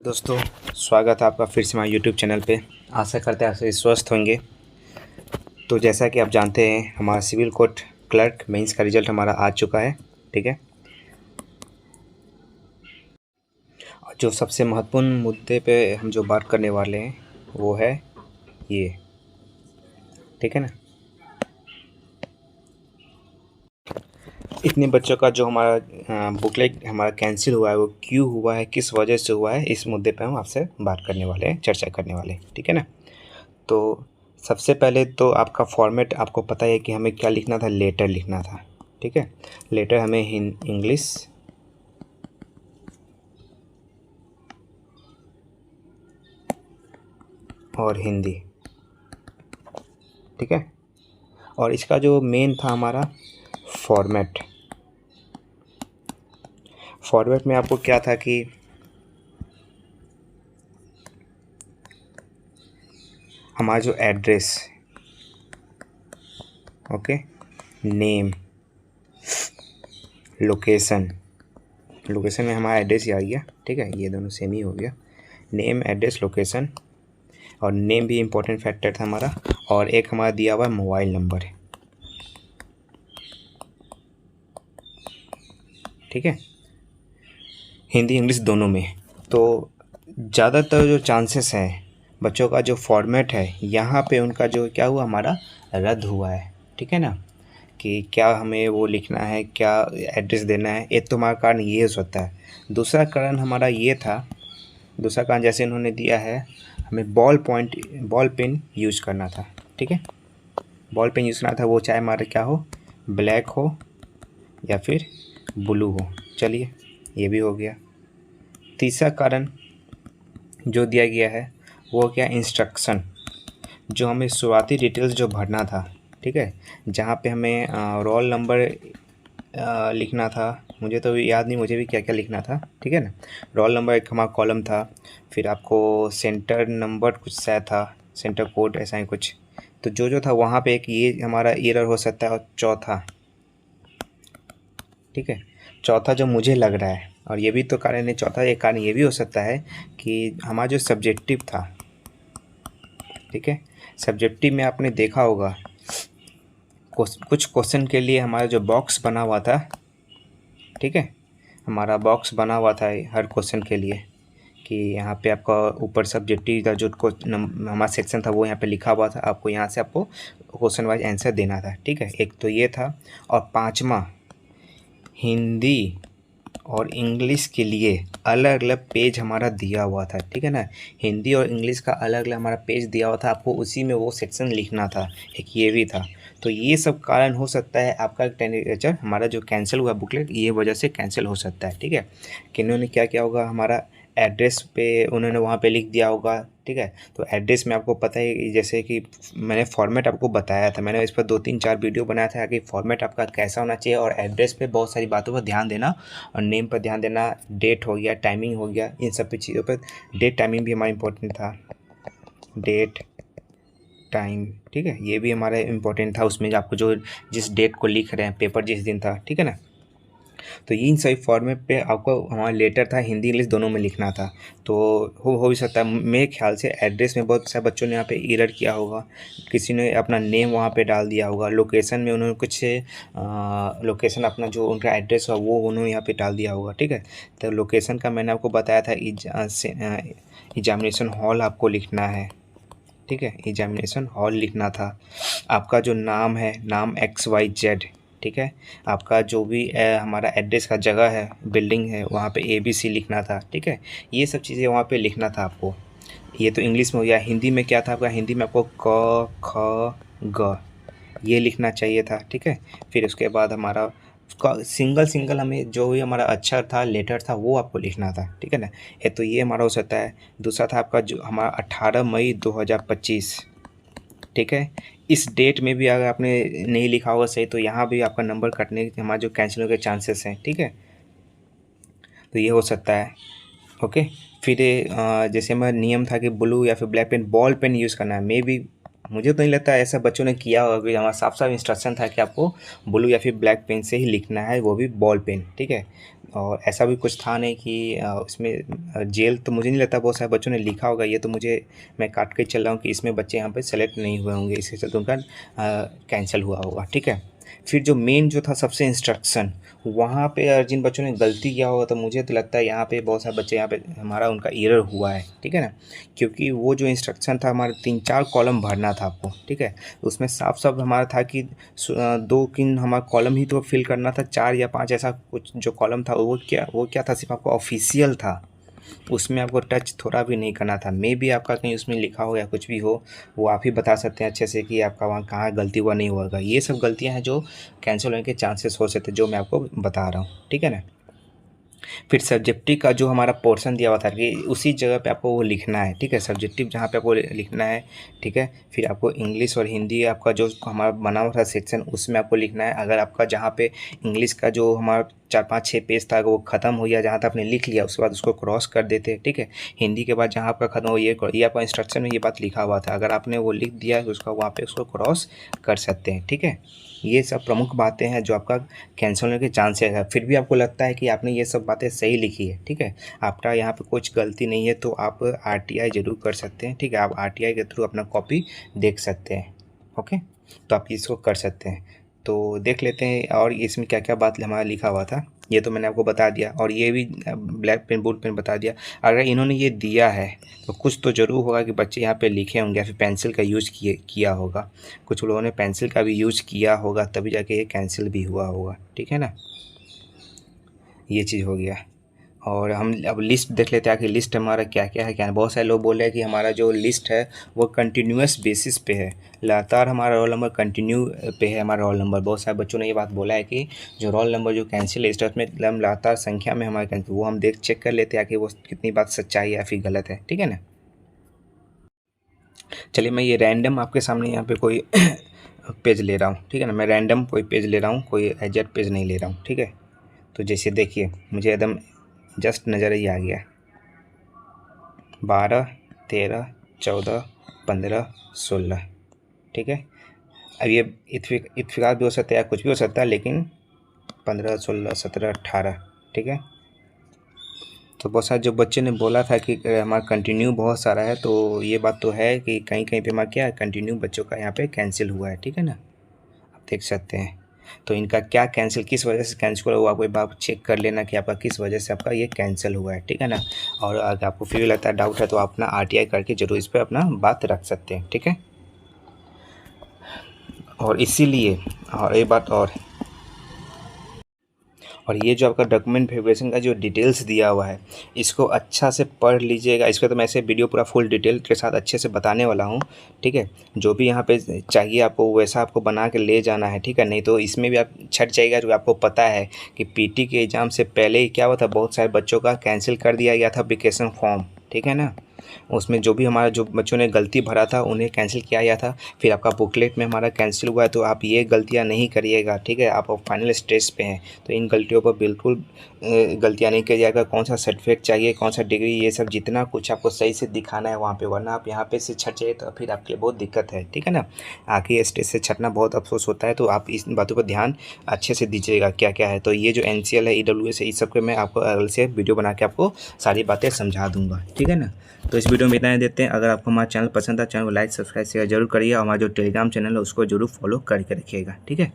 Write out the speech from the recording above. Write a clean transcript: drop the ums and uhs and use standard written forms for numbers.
दोस्तों, स्वागत है आपका फिर से हमारे यूट्यूब चैनल पे। आशा करते हैं आप सभी स्वस्थ होंगे। तो जैसा कि आप जानते हैं, हमारा सिविल कोर्ट क्लर्क मेंस का रिज़ल्ट हमारा आ चुका है। ठीक है, और जो सबसे महत्वपूर्ण मुद्दे पे हम जो बात करने वाले हैं वो है ये। ठीक है ना, इतने बच्चों का जो हमारा बुकलेट हमारा कैंसिल हुआ है वो क्यों हुआ है, किस वजह से हुआ है, इस मुद्दे पे हम आपसे बात करने वाले हैं, चर्चा करने वाले हैं। ठीक है ना। तो सबसे पहले तो आपका फॉर्मेट आपको पता है कि हमें क्या लिखना था, लेटर लिखना था। ठीक है, लेटर हमें इंग्लिश और हिंदी। ठीक है, और इसका जो मेन था हमारा फॉर्मेट। फॉर्मेट में आपको क्या था कि हमारा जो address, okay, name, location. Location में हमारा एड्रेस ही आ गया। ठीक है, ये दोनों सेम ही हो गया, नेम, एड्रेस, लोकेशन। और नेम भी इम्पोर्टेंट फैक्टर था हमारा। और एक हमारा दिया हुआ मोबाइल नंबर है। ठीक है, हिंदी इंग्लिश दोनों में। तो ज़्यादातर जो चांसेस हैं बच्चों का जो फॉर्मेट है यहाँ पे उनका जो क्या हुआ, हमारा रद्द हुआ है। ठीक है ना, कि क्या हमें वो लिखना है, क्या एड्रेस देना है। एक तो हमारा कारण ये हो सकता है। दूसरा कारण हमारा ये था, दूसरा कारण जैसे इन्होंने दिया है, हमें बॉल पेन यूज करना था। ठीक है, बॉल पेन यूज़ करना था, वो चाहे हमारा क्या हो, ब्लैक हो या फिर ब्लू हो। चलिए, ये भी हो गया। तीसरा कारण जो दिया गया है वो क्या, इंस्ट्रक्शन। जो हमें शुरुआती डिटेल्स जो भरना था, ठीक है, जहाँ पे हमें रोल नंबर लिखना था। मुझे तो याद नहीं मुझे भी क्या क्या लिखना था। ठीक है ना, रोल नंबर एक हमारा कॉलम था, फिर आपको सेंटर नंबर कुछ शायद था, सेंटर कोड ऐसा ही कुछ। तो जो था वहाँ पे एक ये हमारा एरर हो सकता है। और चौथा, ठीक है, चौथा जो मुझे लग रहा है, और ये भी तो कारण है, चौथा एक कारण ये भी हो सकता है कि हमारा जो सब्जेक्टिव था, ठीक है, सब्जेक्टिव में आपने देखा होगा कुछ क्वेश्चन के लिए हमारा जो बॉक्स बना हुआ था, ठीक है, हमारा बॉक्स बना हुआ था हर क्वेश्चन के लिए, कि यहाँ पे आपका ऊपर सब्जेक्टिव था, जो हमारा सेक्शन था वो यहाँ पे लिखा हुआ था, आपको यहाँ से आपको क्वेश्चन वाइज आंसर देना था। ठीक है, एक तो ये था। और पांचवा, हिंदी और इंग्लिश के लिए अलग अलग पेज हमारा दिया हुआ था। ठीक है ना, हिंदी और इंग्लिश का अलग अलग हमारा पेज दिया हुआ था, आपको उसी में वो सेक्शन लिखना था। एक ये भी था। तो ये सब कारण हो सकता है आपका टेम्परेचर हमारा जो कैंसिल हुआ बुकलेट, ये वजह से कैंसिल हो सकता है। ठीक है, कि इन्होंने क्या किया होगा, हमारा एड्रेस पे उन्होंने वहाँ पे लिख दिया होगा। ठीक है, तो एड्रेस में आपको पता है, जैसे कि मैंने फॉर्मेट आपको बताया था, मैंने इस पर 2-3-4 वीडियो बनाया था कि फॉर्मेट आपका कैसा होना चाहिए। और एड्रेस पे बहुत सारी बातों पर ध्यान देना, और नेम पर ध्यान देना, डेट हो गया, टाइमिंग हो गया, इन सब चीज़ों पर। डेट टाइमिंग भी हमारा इम्पोर्टेंट था, डेट टाइम। ठीक है, ये भी हमारा इम्पोर्टेंट था, उसमें आपको जो जिस डेट को लिख रहे हैं, पेपर जिस दिन था। ठीक है ना, तो इन सभी फॉर्मेट पे आपको हमारा लेटर था, हिंदी इंग्लिश दोनों में लिखना था। तो हो भी सकता है, मेरे ख्याल से एड्रेस में बहुत सारे बच्चों ने यहाँ पे एरर किया होगा, किसी ने अपना नेम वहाँ पे डाल दिया होगा, लोकेशन में उन्होंने कुछ लोकेशन अपना जो उनका एड्रेस हुआ वो उन्होंने यहाँ पे डाल दिया होगा। ठीक है, तो लोकेशन का मैंने आपको बताया था, एग्जामिनेशन हॉल आपको लिखना है। ठीक है, एग्जामिनेशन हॉल लिखना था। आपका जो नाम है, नाम XYZ। ठीक है, आपका जो भी हमारा एड्रेस का जगह है, बिल्डिंग है, वहाँ पे ABC लिखना था। ठीक है, ये सब चीज़ें वहाँ पे लिखना था आपको। ये तो इंग्लिश में हो गया। हिंदी में क्या था आपका, हिंदी में आपको क ख ग ये लिखना चाहिए था। ठीक है, फिर उसके बाद हमारा सिंगल सिंगल हमें जो भी हमारा अक्षर था, लेटर था, वो आपको लिखना था। ठीक है ना, ये तो ये हमारा हो सकता है। दूसरा था आपका जो हमारा 18 मई 2025। ठीक है, इस डेट में भी अगर आपने नहीं लिखा होगा सही, तो यहाँ भी आपका नंबर कटने के, हमारा जो कैंसिल होने के चांसेस हैं। ठीक है, तो ये हो सकता है। ओके, फिर जैसे हमारा नियम था कि ब्लू या फिर black pen, ball pen use करना है। मे भी मुझे तो नहीं लगता ऐसा बच्चों ने किया होगा, क्योंकि हमारा साफ साफ इंस्ट्रक्शन था कि आपको ब्लू या फिर ब्लैक पेन से ही लिखना है, वो भी बॉल पेन, ठीक है। और ऐसा भी कुछ था नहीं कि उसमें जेल, तो मुझे नहीं लगता बहुत सारे बच्चों ने लिखा होगा। ये तो मैं काट के चल रहा हूँ कि इसमें बच्चे यहाँ पे सेलेक्ट नहीं हुए होंगे, इसके चलते उनका कैंसिल हुआ होगा, ठीक है। फिर जो मेन जो था सबसे इंस्ट्रक्शन, वहाँ पे जिन बच्चों ने गलती किया होगा, तो मुझे तो लगता है यहाँ पे बहुत सारे बच्चे यहाँ पे हमारा उनका एरर हुआ है, ठीक है ना। क्योंकि वो जो इंस्ट्रक्शन था हमारे 3-4 कॉलम भरना था आपको, ठीक है। उसमें साफ साफ हमारा था कि 2-3 हमारा कॉलम ही तो फिल करना था, 4 या 5 ऐसा कुछ जो कॉलम था वो क्या था, सिर्फ आपको ऑफिशियल था, उसमें आपको टच थोड़ा भी नहीं करना था। मे भी आपका कहीं उसमें लिखा हो या कुछ भी हो, वो आप ही बता सकते हैं अच्छे से कि आपका वहाँ कहाँ गलती हुआ नहीं हुआ। ये सब गलतियाँ हैं जो कैंसिल होने के चांसेस हो सकते हैं, जो मैं आपको बता रहा हूँ, ठीक है ना। फिर सब्जेक्टिव का जो हमारा पोर्शन दिया हुआ था कि उसी जगह पे आपको वो लिखना है, ठीक है। सब्जेक्टिव जहाँ पे आपको लिखना है, ठीक है। फिर आपको इंग्लिश और हिंदी आपका जो हमारा बना हुआ था सेक्शन, उसमें आपको लिखना है। अगर आपका जहाँ पे इंग्लिश का जो हमारा 4-5-6 पेज था वो ख़त्म हो गया, जहाँ तक आपने लिख लिया, उसके बाद उसको क्रॉस कर देते, ठीक है। हिंदी के बाद जहाँ आपका ख़त्म हो, ये आपका इंस्ट्रक्शन में ये बात लिखा हुआ था, अगर आपने वो लिख दिया है उसका, वहाँ पे उसको क्रॉस कर सकते हैं, ठीक है। ये सब प्रमुख बातें हैं जो आपका कैंसिल होने के चांसेस है। फिर भी आपको लगता है कि आपने ये सब बातें सही लिखी है, ठीक है, आपका यहाँ पे कुछ गलती नहीं है, तो आप आरटीआई ज़रूर कर सकते हैं, ठीक है। आप आरटीआई के थ्रू अपना कॉपी देख सकते हैं, ओके। तो आप इसको कर सकते हैं। तो देख लेते हैं और इसमें क्या क्या बात हमारा लिखा हुआ था, ये तो मैंने आपको बता दिया, और ये भी ब्लैक पेन बोर्ड पेन बता दिया। अगर इन्होंने ये दिया है तो कुछ तो ज़रूर होगा कि बच्चे यहाँ पे लिखे होंगे, या फिर पेंसिल का यूज़ किया होगा। कुछ लोगों ने पेंसिल का भी यूज़ किया होगा, तभी जाके ये कैंसिल भी हुआ होगा, ठीक है ना। ये चीज़ हो गया। और हम अब लिस्ट देख लेते हैं कि लिस्ट हमारा क्या क्या है, क्या नहीं। बहुत सारे लोग बोल रहे हैं कि हमारा जो लिस्ट है वो कंटिन्यूअस बेसिस पे है, लगातार हमारा रोल नंबर कंटिन्यू पे है हमारा रोल नंबर। बहुत सारे बच्चों ने ये बात बोला है कि जो रोल नंबर जो कैंसिल लिस्ट है उसमें लगातार संख्या में हमारे कैंसिल, वो हम चेक कर लेते हैं कि वो कितनी बात सच्चाई है या फिर गलत है, ठीक है ना। चलिए मैं ये रैंडम आपके सामने यहाँ पे कोई पेज ले रहा हूँ, ठीक है ना। मैं रैंडम कोई पेज ले रहा हूँ, कोई एग्जैक्ट पेज नहीं ले रहा हूँ, ठीक है। तो जैसे देखिए मुझे एकदम जस्ट नज़र ही आ गया, 12, 13, 14, 15, 16, ठीक है। अब ये इत्तेफाक भी हो सकता है, कुछ भी हो सकता है, लेकिन 15, 16, 17, 18, ठीक है। तो बहुत सारे जो बच्चे ने बोला था कि हमारा कंटिन्यू बहुत सारा है, तो ये बात तो है कि कहीं कहीं पे हमारा क्या है, कंटिन्यू बच्चों का यहाँ पे कैंसिल हुआ है, ठीक है ना। आप देख सकते हैं। तो इनका क्या कैंसिल, किस वजह से कैंसिल हुआ, आपको एक बार चेक कर लेना कि आपका किस वजह से आपका ये कैंसिल हुआ है, ठीक है ना। और अगर आपको फिर भी लगता है, डाउट है, तो आप अपना आरटीआई करके जरूर इस पर अपना बात रख सकते हैं, ठीक है। और इसीलिए और एक बात और ये जो आपका डॉक्यूमेंट वेरिफिकेशन का जो डिटेल्स दिया हुआ है, इसको अच्छा से पढ़ लीजिएगा। इस पर तो मैं ऐसे वीडियो पूरा फुल डिटेल के साथ अच्छे से बताने वाला हूँ, ठीक है। जो भी यहाँ पे चाहिए आपको वैसा आपको बना के ले जाना है, ठीक है। नहीं तो इसमें भी आप छट जाएगा। जो आपको पता है कि पीटी के एग्ज़ाम से पहले ही क्या हुआ था, बहुत सारे बच्चों का कैंसिल कर दिया गया था एप्लीकेशन फॉर्म, ठीक है ना। उसमें जो भी हमारा जो बच्चों ने गलती भरा था उन्हें कैंसिल किया गया था। फिर आपका बुकलेट में हमारा कैंसिल हुआ है, तो आप ये गलतियां नहीं करिएगा, ठीक है। आप फाइनल स्टेज पे हैं, तो इन गलतियों पर बिल्कुल गलतियां नहीं करिएगा। कौन सा सर्टिफिकेट चाहिए, कौन सा डिग्री, ये सब जितना कुछ आपको सही से दिखाना है वहाँ पे, वरना आप यहाँ पे से छट जाइए तो फिर आपके लिए बहुत दिक्कत है, ठीक है ना। आखिरी स्टेज से छटना बहुत अफसोस होता है, तो आप इस बातों पर ध्यान अच्छे से दीजिएगा क्या क्या है। तो ये जो NCL है, EWS है, इस सब के मैं आपको अगल से वीडियो बना के आपको सारी बातें समझा दूँगा, ठीक है ना। तो इस वीडियो में इतना ही देते हैं। अगर आपको हमारा चैनल पसंद है, चैनल को लाइक सब्सक्राइब शेयर जरूर करिए, और हमारा जो टेलीग्राम चैनल है उसको जरूर फॉलो करके रखिएगा, ठीक है।